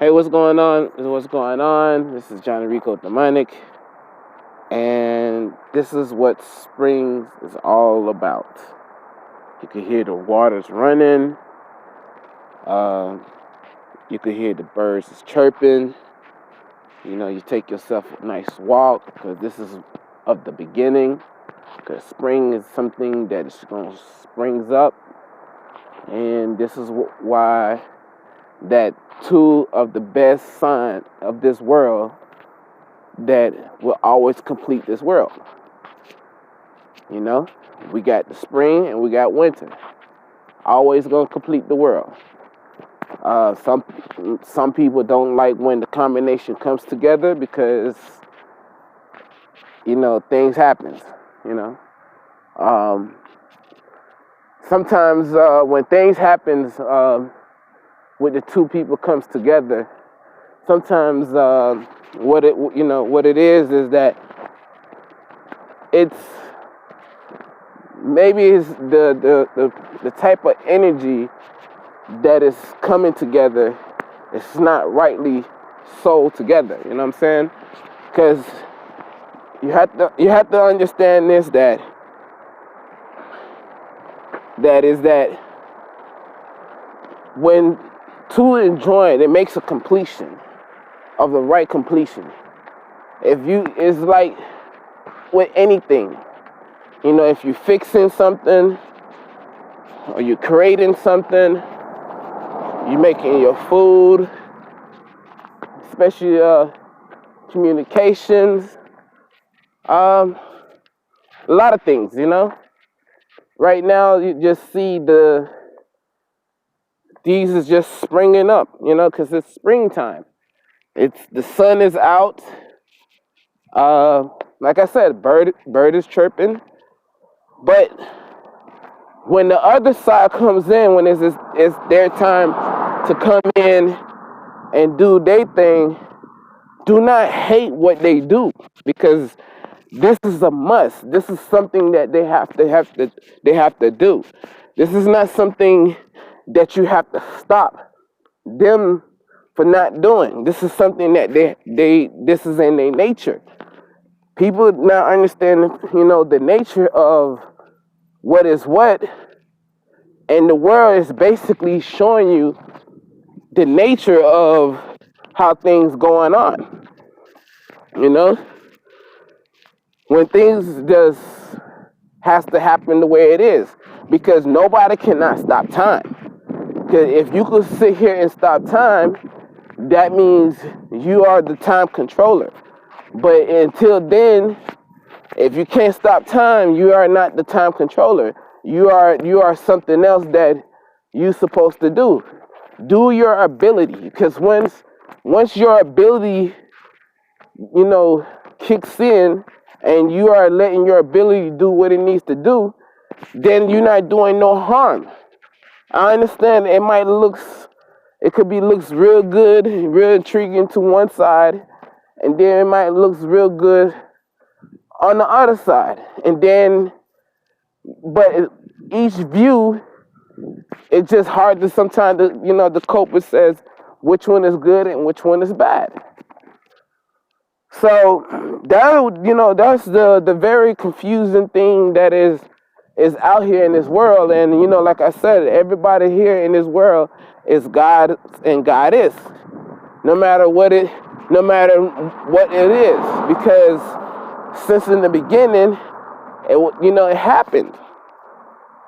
Hey, what's going on? What's going on? This is Johnny Rico Demonic, and this is what spring is all about. You can hear the waters running. Uh, you can hear the birds chirping. You know, you take yourself a nice walk because this is of the beginning. Because spring is something that is going to springs up, and this is why that two of the best signs of this world that will always complete this world. You know, we got the spring and we got winter. Always gonna complete the world. Some people don't like when the combination comes together because things happen. You know, sometimes when things happens with the two people comes together, sometimes what it is that it's maybe it's the type of energy that is coming together. It's not rightly sold together. You know what I'm saying? Because you have to understand this, that when two enjoy it, it makes a completion of the right completion. It's like with anything, if you're fixing something or you're creating something, you're making your food, especially communications, a lot of things, Right now, you just see these is just springing up, because it's springtime. The sun is out. Like I said, bird is chirping. But when the other side comes in, when it's their time to come in and do their thing, do not hate what they do, because this is a must. This is something that they have to do. This is not something that you have to stop them for not doing. This is something that this is in their nature. People now understand, the nature of what is what, and the world is basically showing you the nature of how things going on. When things just has to happen the way it is, because nobody cannot stop time. Because if you could sit here and stop time, that means you are the time controller. But until then, if you can't stop time, you are not the time controller. You are something else that you're supposed to do. Do your ability, because once your ability, kicks in, and you are letting your ability do what it needs to do, then you're not doing no harm. I understand it could be looks real good, real intriguing to one side, and then it might looks real good on the other side. And then, but each view, it's just hard to sometimes, the culprit says which one is good and which one is bad. So that's the very confusing thing that is out here in this world. And like I said, everybody here in this world is God and God is, no matter what it is, because since in the beginning, it happened.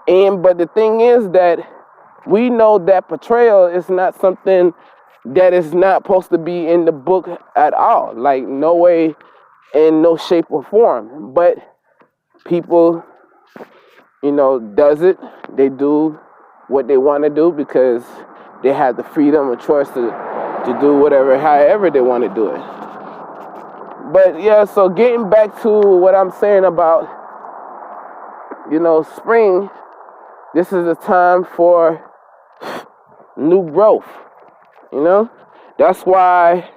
But the thing is that we know that portrayal is not something that is not supposed to be in the book at all, like no way, in no shape or form. But people, does it. They do what they want to do because they have the freedom and choice to do whatever, however they want to do it. But yeah, so getting back to what I'm saying about, spring, this is a time for new growth. That's why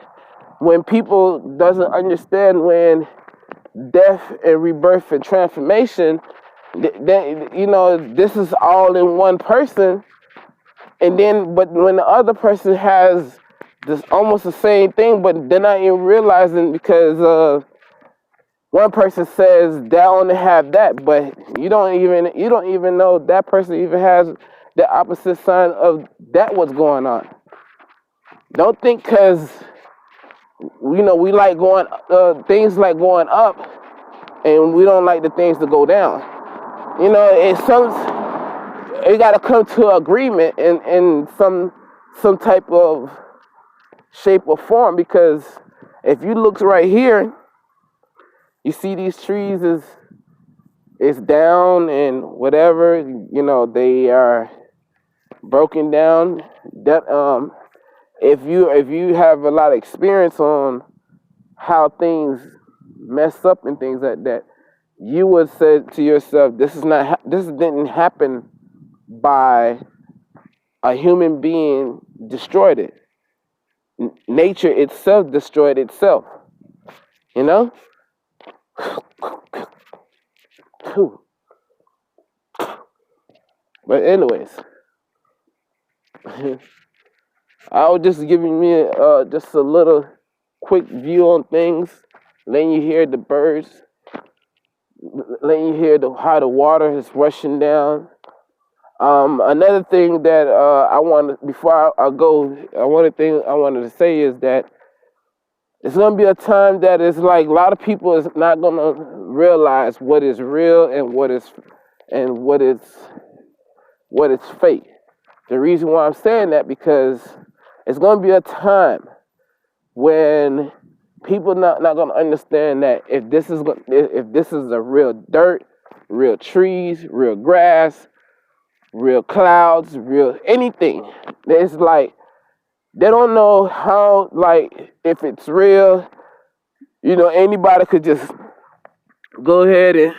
when people doesn't understand when death and rebirth and transformation, this is all in one person. And then, but when the other person has this almost the same thing, but they're not even realizing because one person says they only have that, but you don't even know that person even has the opposite sign of that what's going on. Don't think because we like going things like going up, and we don't like the things to go down. It got to come to agreement in some type of shape or form, because if you look right here, you see these trees is down and whatever, they are broken down. That if you have a lot of experience on how things mess up and things like that, you would say to yourself, this didn't happen by a human being destroyed it. Nature itself destroyed itself. But anyways, I was just giving me just a little quick view on things, letting you hear the birds, letting you hear how the water is rushing down. Another thing that I wanted to say is that it's gonna be a time that is like a lot of people is not gonna realize what is real and what is fake. The reason why I'm saying that, because it's gonna be a time when people not gonna understand that if this is a real dirt, real trees, real grass, real clouds, real anything. It's like they don't know how, like, if it's real, anybody could just go ahead and,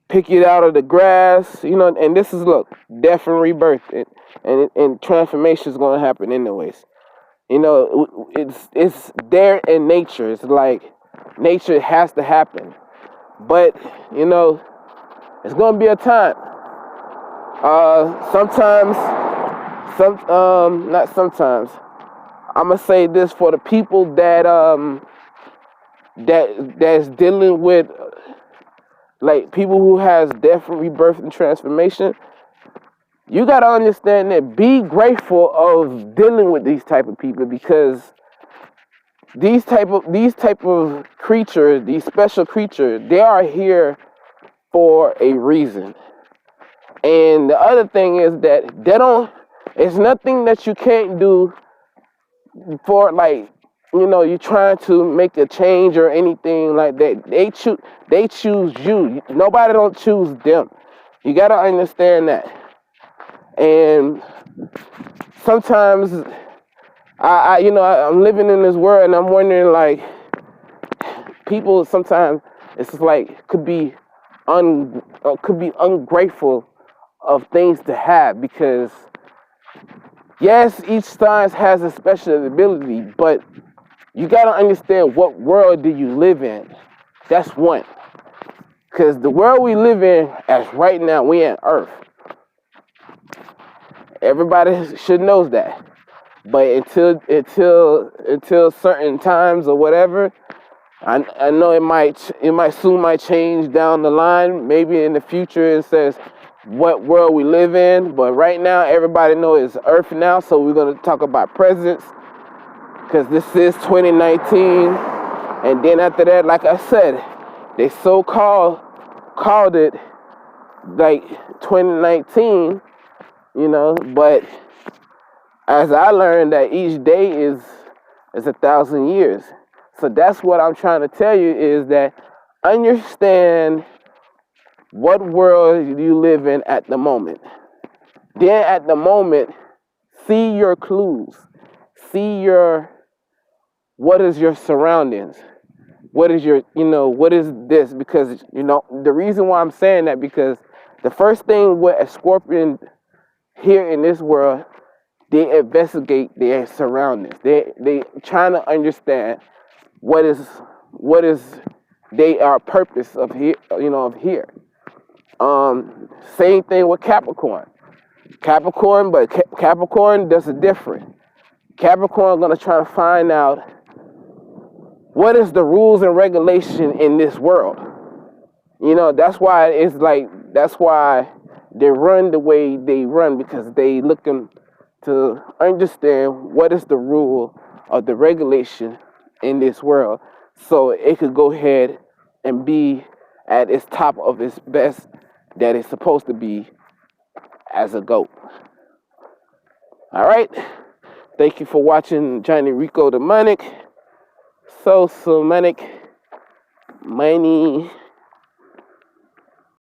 pick it out of the grass, and this is, look, death and rebirth, and transformation is going to happen anyways. It's there in nature. It's like nature has to happen. But, it's going to be a time. Not sometimes. I'm gonna say this for the people that's dealing with, like, people who has death, rebirth, and transformation. You gotta understand that. Be grateful of dealing with these type of people, because these type of creatures, these special creatures, they are here for a reason. And the other thing is that it's nothing that you can't do for, like, you're trying to make a change or anything like that. They choose you. Nobody don't choose them. You gotta understand that. And sometimes I'm living in this world, and I'm wondering, like, people sometimes it's just like could be ungrateful of things to have, because yes, each science has a special ability, but you gotta understand what world do you live in. That's one. Because the world we live in, as right now, we in Earth. Everybody should know that. But until certain times or whatever, I know it might soon change down the line. Maybe in the future it says what world we live in, but right now everybody knows it's Earth now. So we're gonna talk about presents, because this is 2019, and then after that, like I said, they called it like 2019, but as I learned that each day is 1,000 years. So that's what I'm trying to tell you, is that understand what world you live in at the moment. Then at the moment, see your clues. See what is your surroundings? What is what is this? Because, the reason why I'm saying that, because the first thing with a scorpion here in this world, they investigate their surroundings. They trying to understand what is their purpose of here, of here. Same thing with Capricorn. Capricorn does it different. Capricorn gonna try to find out what is the rules and regulation in this world. You know, that's why they run the way they run, because they looking to understand what is the rule of the regulation in this world, so it could go ahead and be at its top of its best that it's supposed to be as a GOAT. All right. Thank you for watching Johnny Rico the Manic. So Manic. Money.